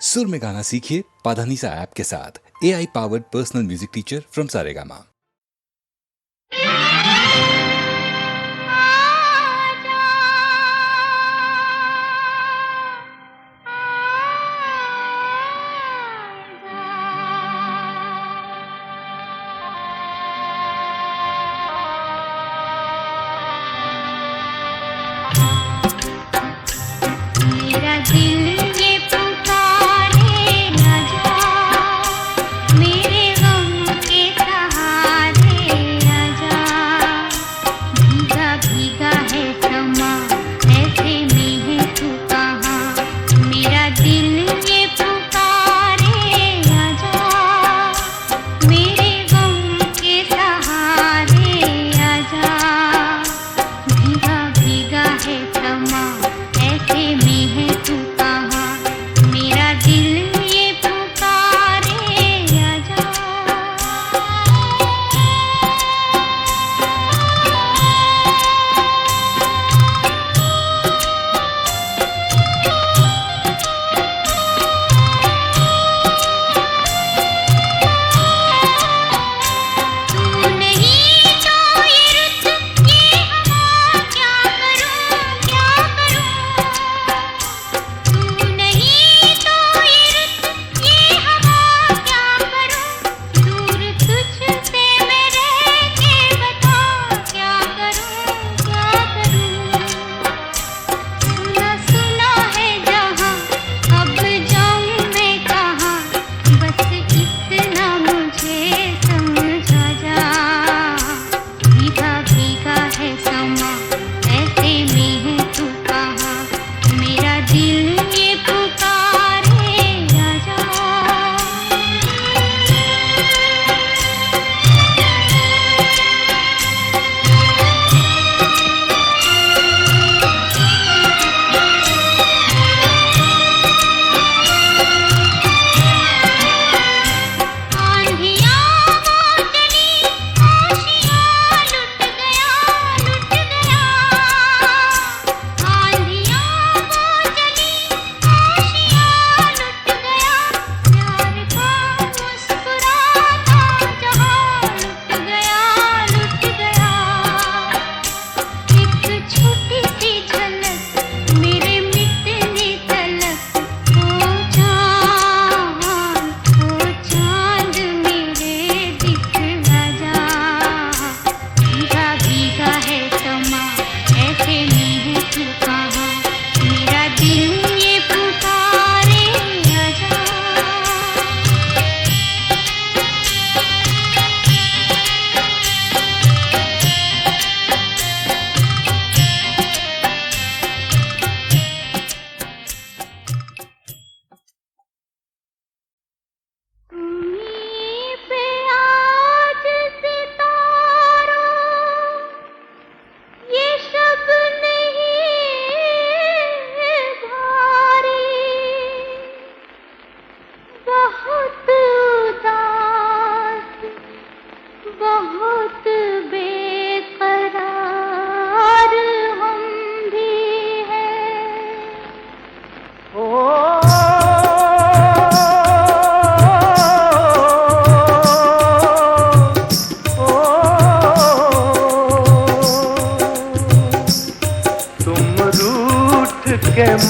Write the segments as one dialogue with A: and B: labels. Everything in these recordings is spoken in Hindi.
A: सुर में गाना सीखिए पाधानीसा ऐप के साथ। AI powered personal music teacher from Saregama.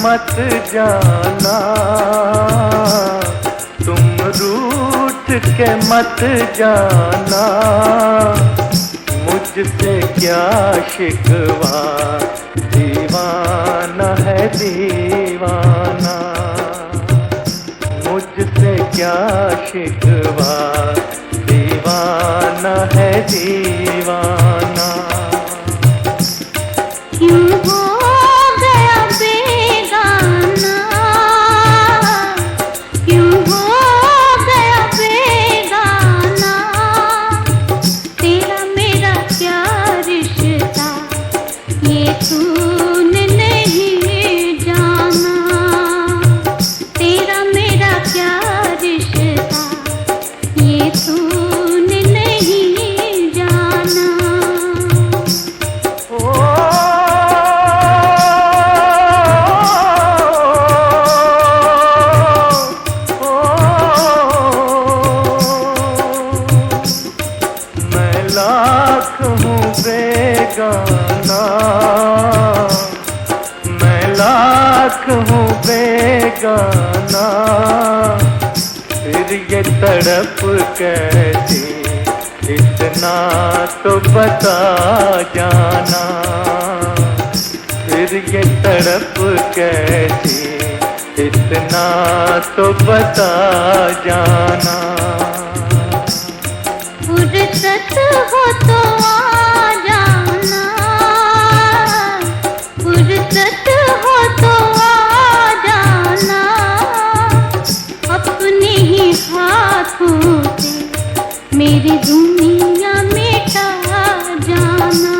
B: मत जाना, तुम रूठ के मत जाना, मुझसे क्या शिकवा, दीवाना है दीवाना, मुझसे क्या शिकवा, दीवाना है दीवाना।
C: क्यों हो गया बेगाना, क्यों हो गया बेगाना, तेरा मेरा क्या रिश्ता ये तूने नहीं जाना, तेरा मेरा क्या रिश्ता ये तूने नहीं जाना।
B: जाना, फिर ये तड़प कैसी इतना तो बता जाना, फिर ये तड़प कैसी इतना तो बता जाना।
C: फुर्सत हो तो आ जाना, फुर्सत हो तो आ जाना, अपने ही हाथों से मेरी दुनिया मिटा जाना,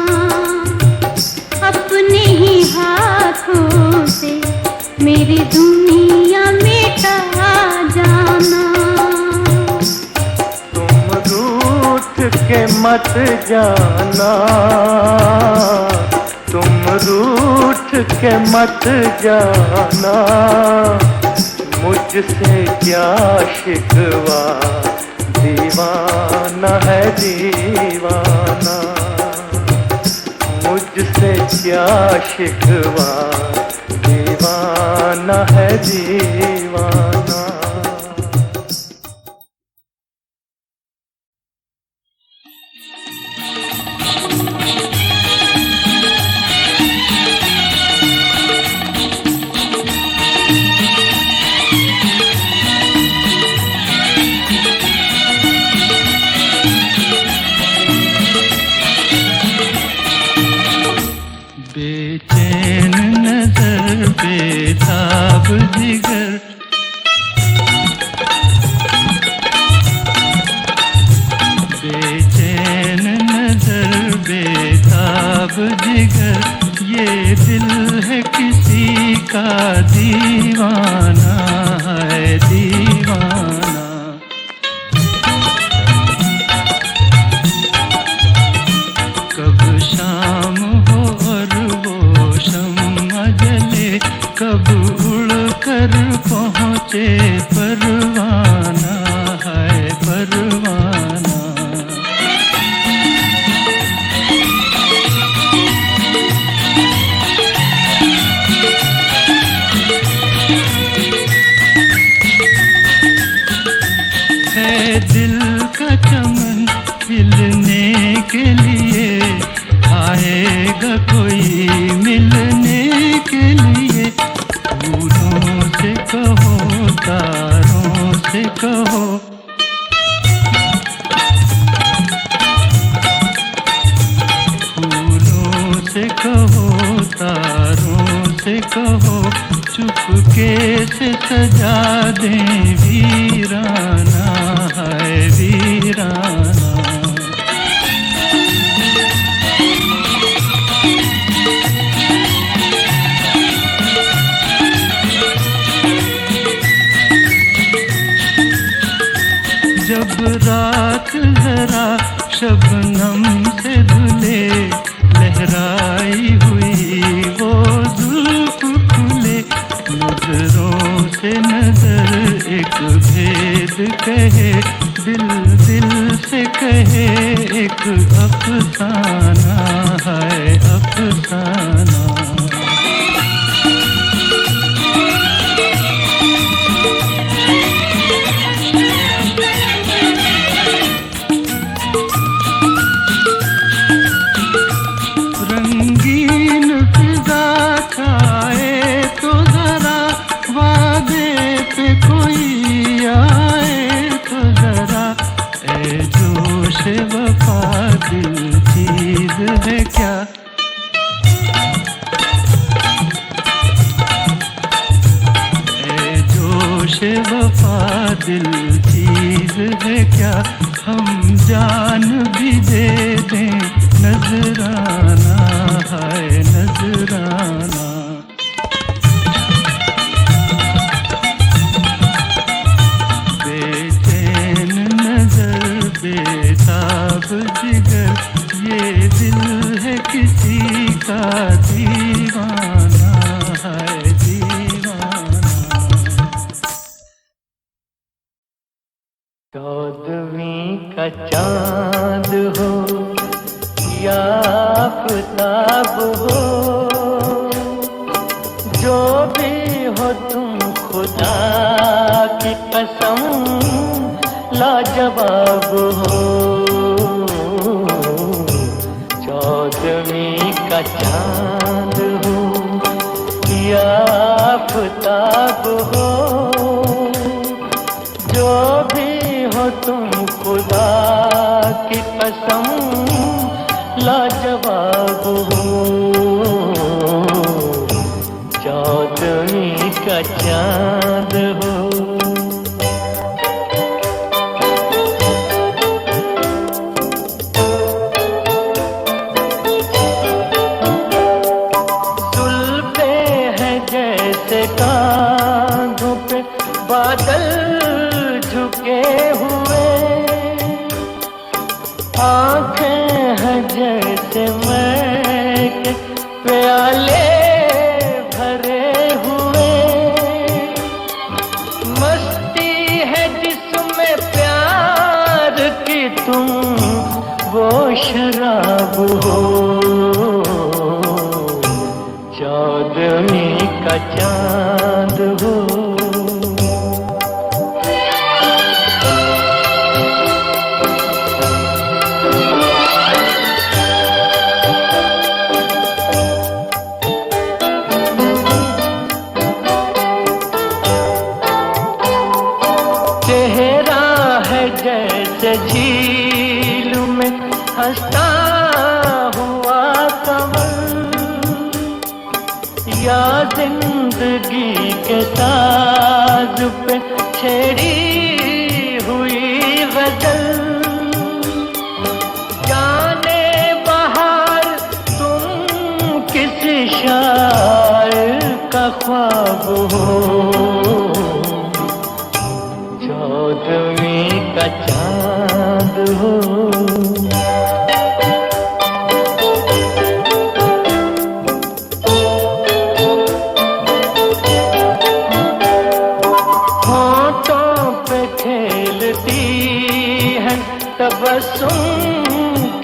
C: अपने ही हाथों से मेरी दुनिया मिटा जाना।
B: तुम रूठ के मत जाना, तुम रूठ के मत जाना, मुझसे क्या शिकवा, दीवाना है दीवाना, मुझसे क्या शिकवा, दीवाना है दीवाना।
D: बेचैन नजर बेताब जिगर, बेचैन नजर बेताब जिगर, ये दिल है किसी का दीवाना है दीवाना। कब शाम हो और वो शम्मा जले, कब उड़ कर पहुँचे परवाना है परवाना। है दिल का चमन खिलने के लिए, आएगा कोई मिलने के लिए, फूलों से कहो तारों से कहो, फूलों से कहो तारों से कहो, चुपके से सजा दें वीराना है वीराना। जब रात जरा शबनम से धुले, लहराई हुई वो जुल्फ खुले, नजरों से नजर एक भेद कहे, दिल दिल से कहे एक अफसाना है अफसाना। रंगीन फिजा छाए तो जरा, वादे पे कोई आए तो जरा, ए जोश वफा दिल चीज है क्या, ए जोश वफा दिल चीज है क्या, हम जान भी दे दें नजराना है नजराना। बेचैन नजर बेताब जिगर, ये दिल है किसी का दीवाना है दीवाना।
B: 14वीं का चांद हो या आफताब हो, जो भी हो तुम खुद खुदा की कसम लाजवाब हो। चौदहवीं का चांद हो या आफताब हो, जो भी हो तुम खुदा की कसम लाजवाब हो। चौदहवीं का चांद हो। जुल्फे हैं जैसे कांधों पे बादल झुके हुए, आंखें हैं जैसे महक प्याले भरे हुए, मस्ती है जिसमें प्यार की तुम वो शराब हो। चौदहवीं का चांद हो। चेहरा है जैसे झील में हंसता हुआ कमल, या जिंदगी के साज पे छेड़ी हुई गजल। जाने बहार तुम किस शायर का ख्वाब हो। चौदहवीं का चांद हो। होठों पे खेलती है तबस्सुम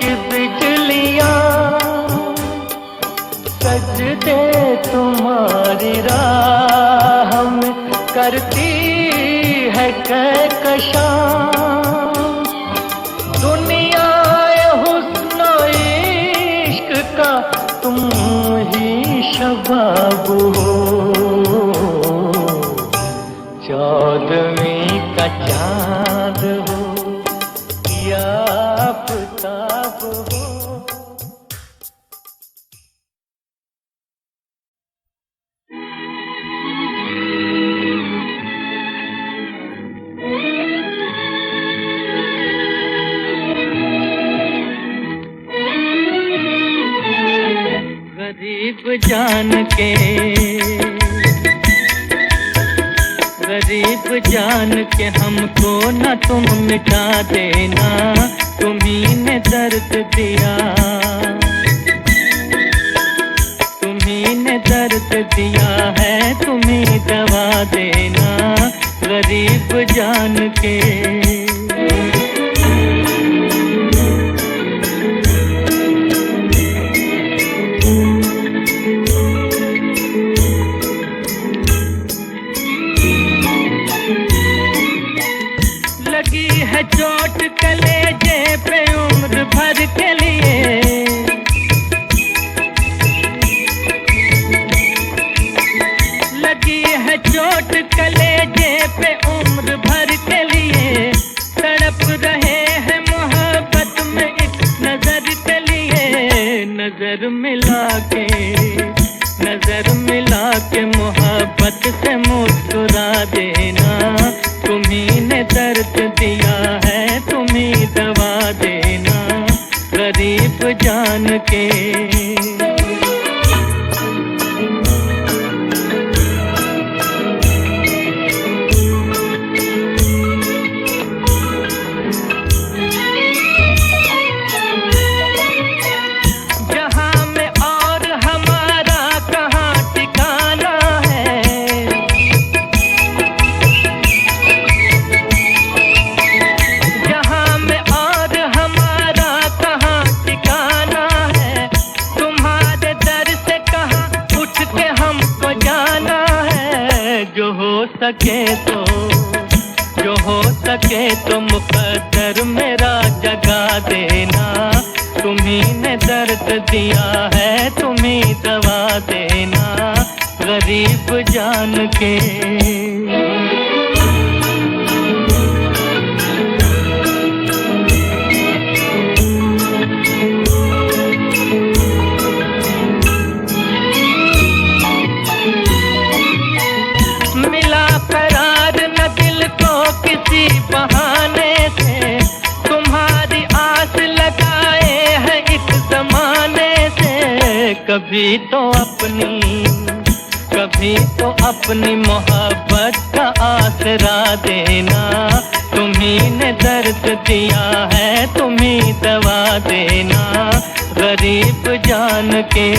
B: की बिजलियां, सजदे तुम्हारी राह में करती है कहकशां। दुनिया हुस्न इश्क का तुम ही शबाब हो। चौदहवीं का चांद हो या आफताब हो।
E: गरीब जान के, गरीब जान के हमको न तुम मिटा देना, तुम्ही ने दर्द दिया, तुम्ही ने दर्द दिया है, तुम्ही दवा देना गरीब जान के। लगी है चोट कलेजे पे उम्र भर के लिए, लगी है चोट कलेजे पे उम्र भर के लिए, तड़प रहे हैं मोहब्बत में एक नजर के लिए। नजर मिला के मोहब्बत से मुस्कुरा देना, तुम्ही ने दर्द दिया है, तुम्ही दवा देना गरीब जान के। जहां में और हमारा कहाँ ठिकाना है, जहां में और हमारा कहाँ ठिकाना है, सके तो, जो हो सके तो मुकद्दर मेरा जगा देना। तुम्ही ने दर्द दिया है, तुम्ही दवा देना, गरीब जान के। मिला करार न दिल को किसी बहाने से, तुम्हारी आस लगाए है एक जमाने से। कभी तो अपनी मोहब्बत का आसरा देना। तुम्ही ने दर्द दिया है, तुम्ही दवा देना, गरीब जान के।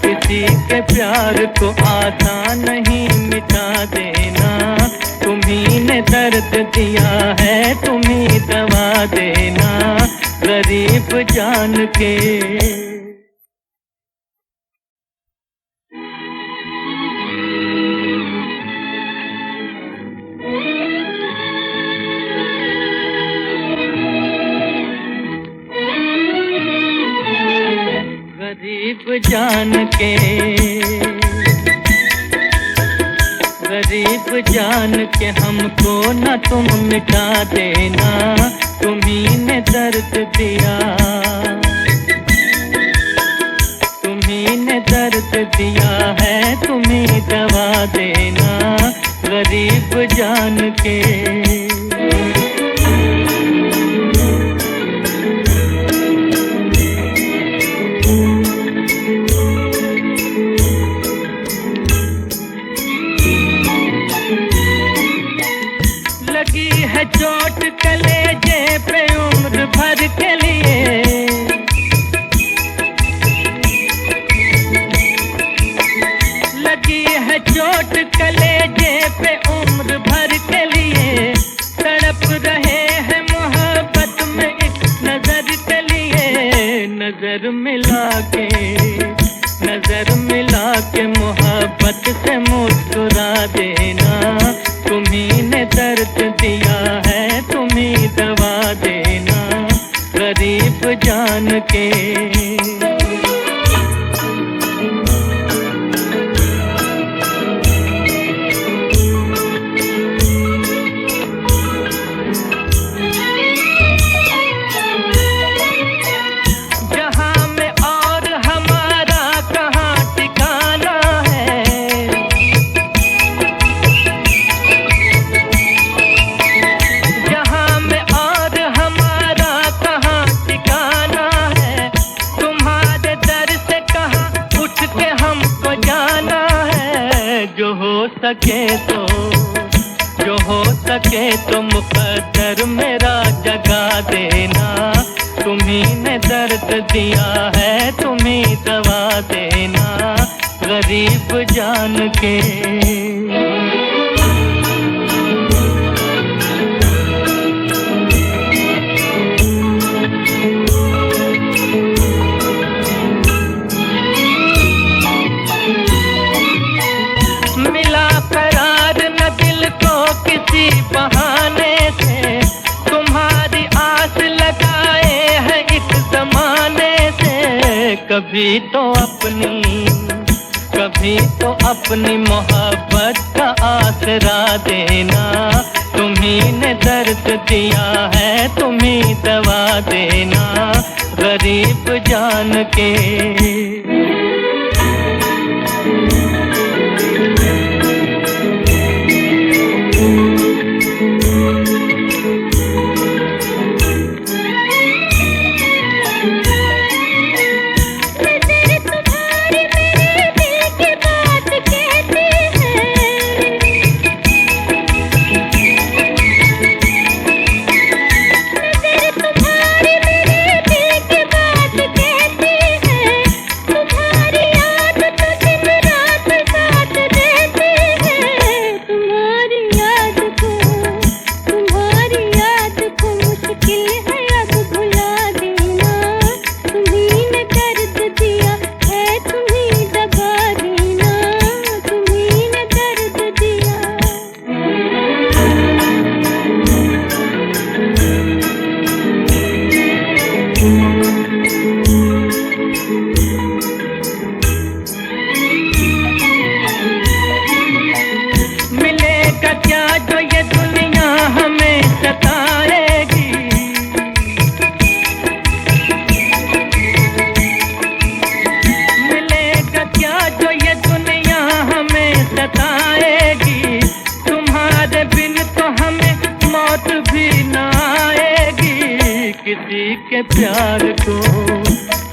E: किसी के प्यार को आसान नहीं मिटा देना। तुम्ही ने दर्द दिया है, तुम्ही दवा देना, गरीब जान के। गरीब जान के, गरीब जान के हमको न तुम मिटा देना। तुम्ही ने दर्द दिया, तुम्ही ने दर्द दिया है, तुम्ही दवा देना, गरीब जान के। लगी है चोट कलेजे पे उम्र भर के लिए, लगी है चोट कलेजे पे उम्र भर के लिए। तड़प रहे हैं मोहब्बत में एक नजर के लिए। नजर मिला के मोहब्बत से मुस्कुरा देना। तुम्ही ने दर्द दिया है, तुम्ही दवा देना, गरीब जान के। जो हो सके तो मुकद्दर मेरा जगा देना। तुम्ही ने दर्द दिया है, तुम्ही दवा देना, गरीब जान के। कभी तो अपनी मोहब्बत का आसरा देना। तुम्ही ने दर्द दिया है, तुम्ही दवा देना, गरीब जान के।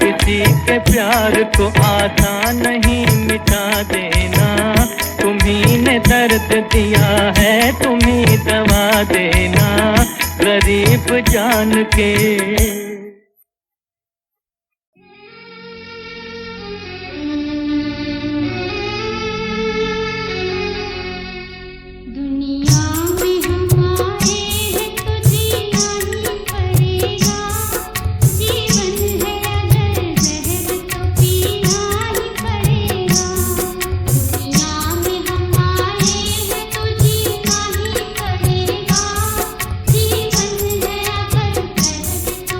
E: किसी के प्यार को आसान नहीं मिटा देना। तुम्ही ने दर्द दिया है, तुम्ही दवा देना, गरीब जान के।
C: जीवन है अगर दर्द तो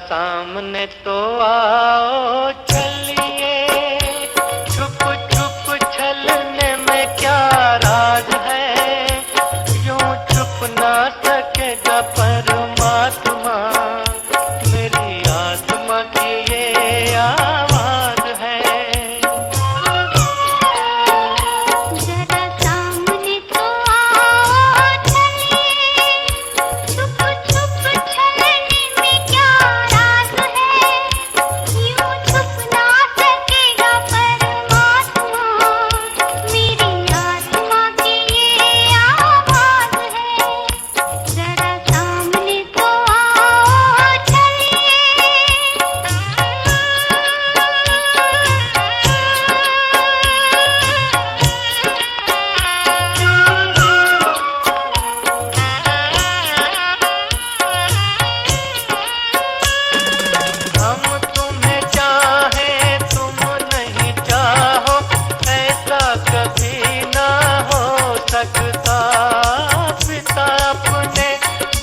B: सामने तो आओ चलिए, छुप छुप छलने में क्या राज है, यूं छुप ना सकेगा परमात्मा, मेरी आत्मा की ये आवाज है।
C: जरा सामने तो आओ चलिए, छुप छुप छलने में क्या राज है, यूं छुप ना सकेगा परमात्मा, मेरी आत्मा की ये आवाज है। जरा सामने तो आओ चलिए।
B: हम तुम्हें चाहें तुम नहीं चाहो, ऐसा कभी ना हो सकता। पिता अपने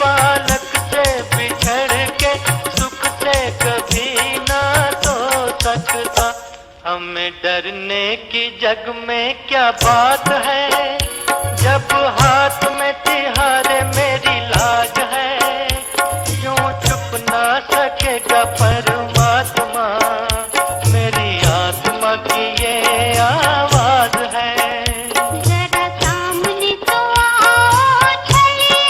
B: बालक से बिछड़ के सुख से कभी ना सो सकता। हमें डरने की जग में क्या बात है, जब हाथ में तिहारे मेरी लाज है, यूं छुप ना सकेगा परमात्मा, मेरी आत्मा की ये आवाज है।
C: जरा सामने तो आओ चलिए।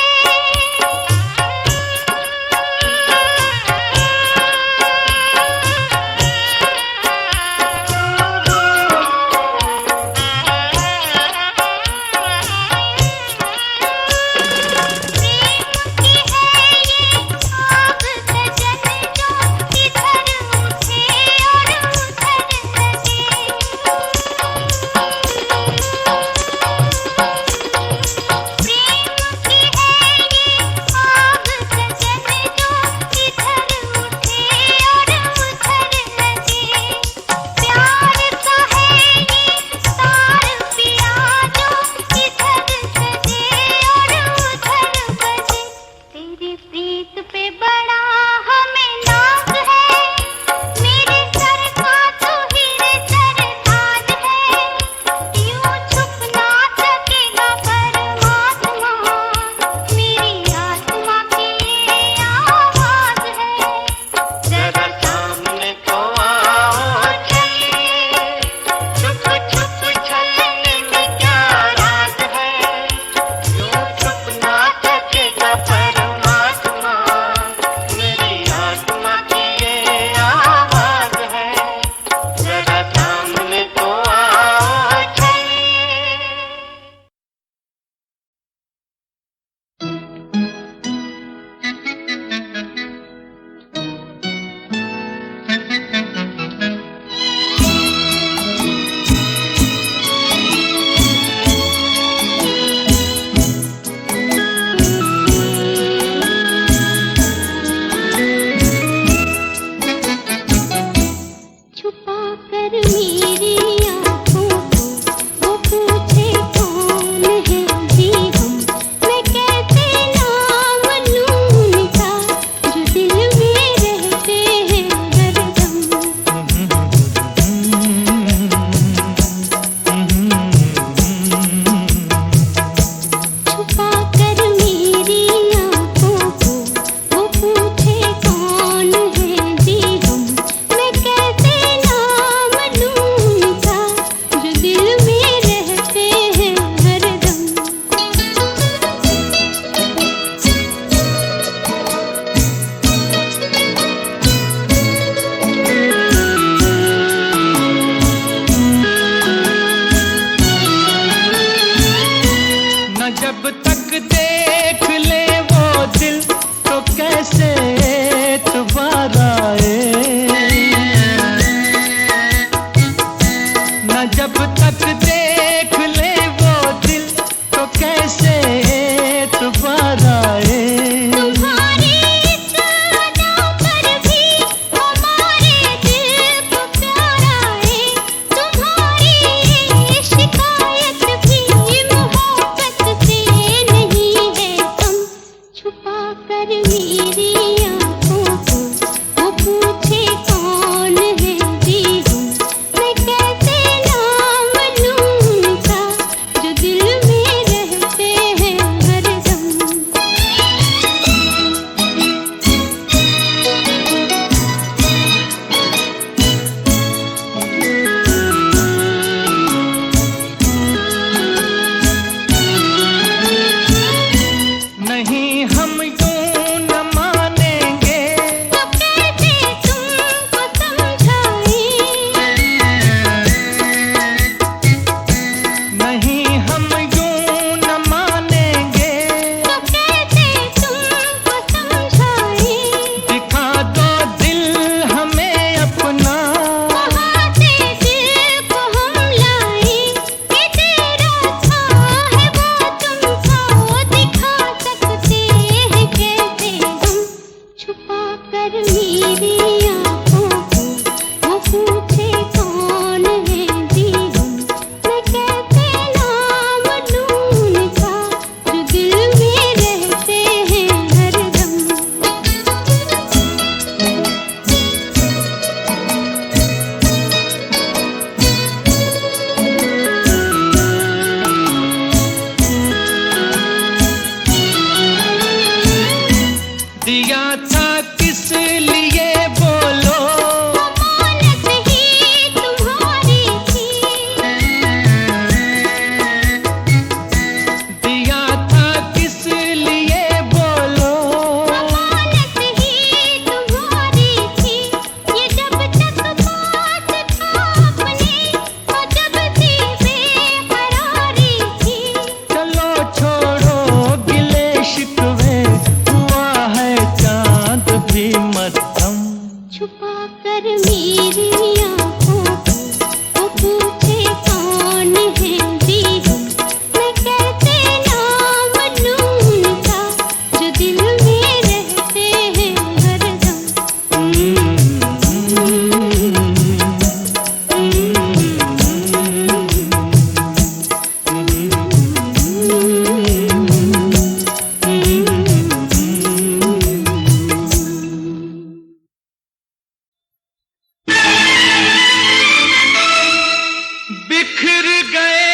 E: बिखर गए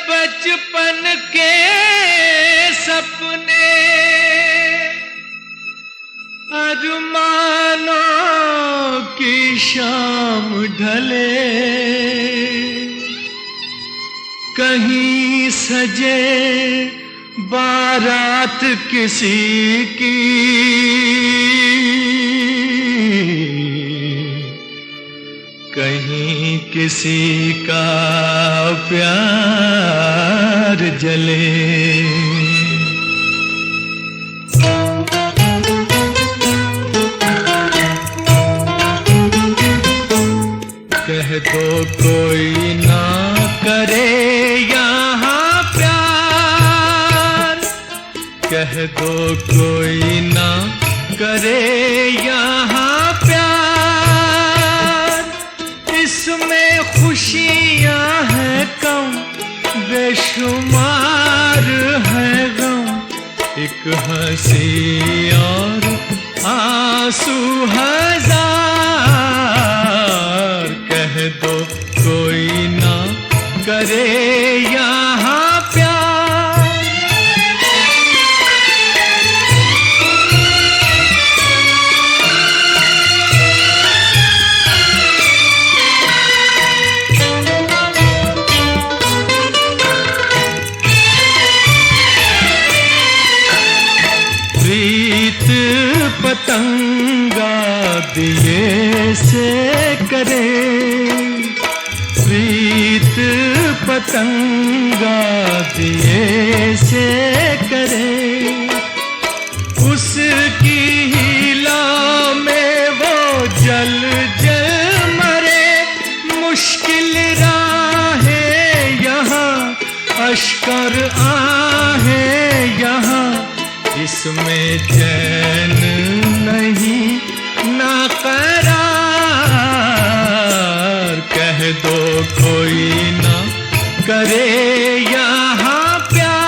E: बचपन के सपने, अरमानों की शाम ढले, कहीं सजे बारात किसी की, कहीं किसी का प्यार जले। कह दो कोई ना करे यहाँ प्यार, कह दो कोई ना करे यहाँ प्यार, इसमें खुशियाँ हैं कम बेशुमार है गम, एक हंसी और आंसू हजार। कह दो कोई ना करे यहाँ प्यार। प्रीत पतंगा दिए से करे, प्रीत पतंगा दिए से करे, उसकी हीला में वो जल जल मरे। मुश्किल राहें यहाँ, अश्कर आहें यहाँ, इसमें चैन नहीं ना करार। कह दो कोई ना करे यहाँ प्यार।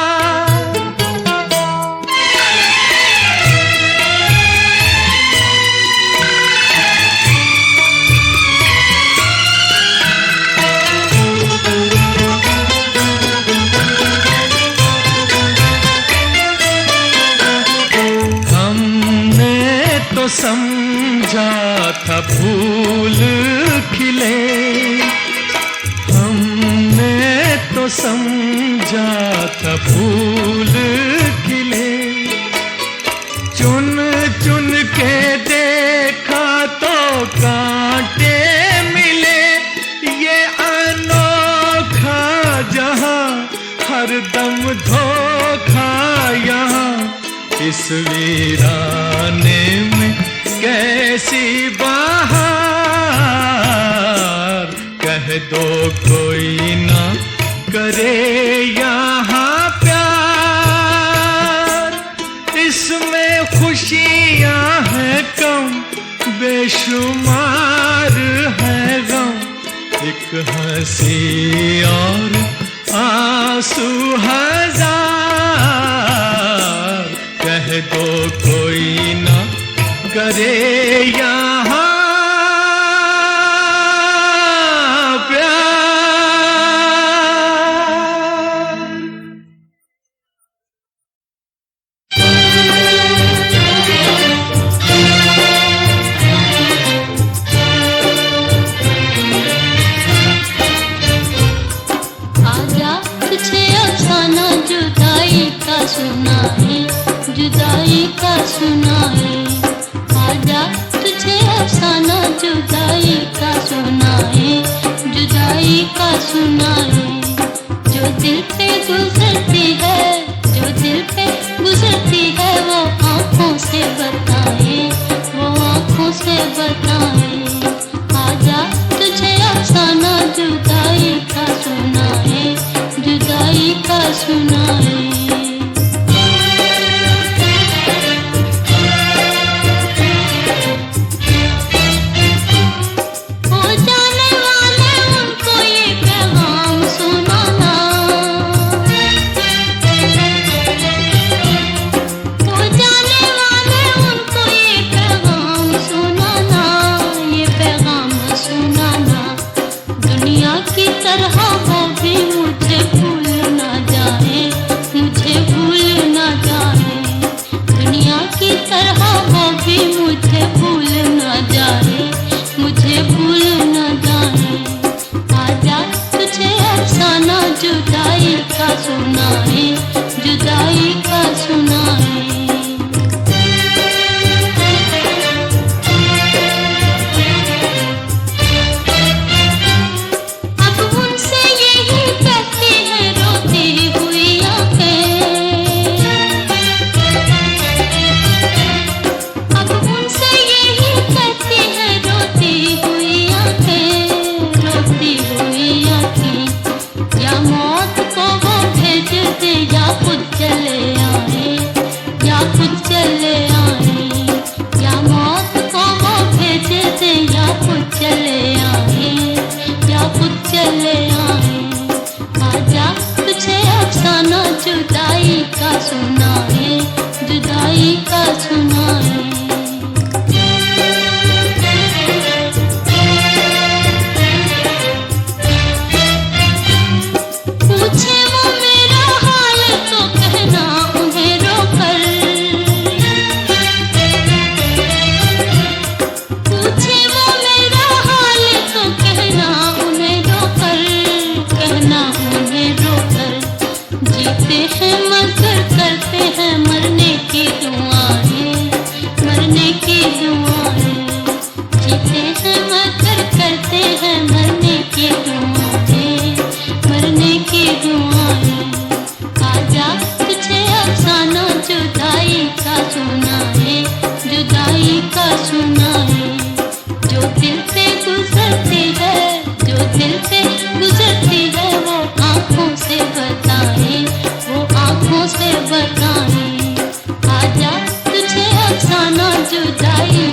E: तो समझा था फूल खिले, हमने तो समझा था फूल खिले, चुन चुन के देखा तो कांटे मिले। ये अनोखा जहां हरदम धोखा यहाँ, इस वीराने में कैसी बहार। कह दो कोई ना करे यहाँ प्यार, इसमें खुशियाँ हैं कम बेशुमार है गम, एक हंसी और आंसू हजार। कह दो कोई ना करे यहाँ
F: जुदाई का सुनाए, आजा तुझे अफसाना जुदाई का सुनाए, जुदाई का सुनाए। जो दिल पे गुजरती है, जो दिल पे गुजरती है, वो आँखों से बताए, वो आँखों से बताए। आजा तुझे अफसाना जुदाई का सुनाए, जुदाई का सुनाए। ये सुनाए, जुदाई का सुनाए। पूछे वो मेरा हाल तो कहना उन्हें रोकर, पूछे वो मेरा हाल तो कहना उन्हें रोकर, कहना उन्हें रोकर। जीते हैं मगर करते हैं मरने की दुआएं, मरने की दुआएं। जीते हैं मगर करते हैं मरने की दुआएं, मरने की दुआएं। आजा तुझे अफसाना जुदाई का सुनाए, जुदाई का सुनाए। जो दिल पे गुजरती है, जो दिल पे गुजरती है वो आँखों से बताए, वो आँखों से बताए। आजा तुझे अफसाना जुदाई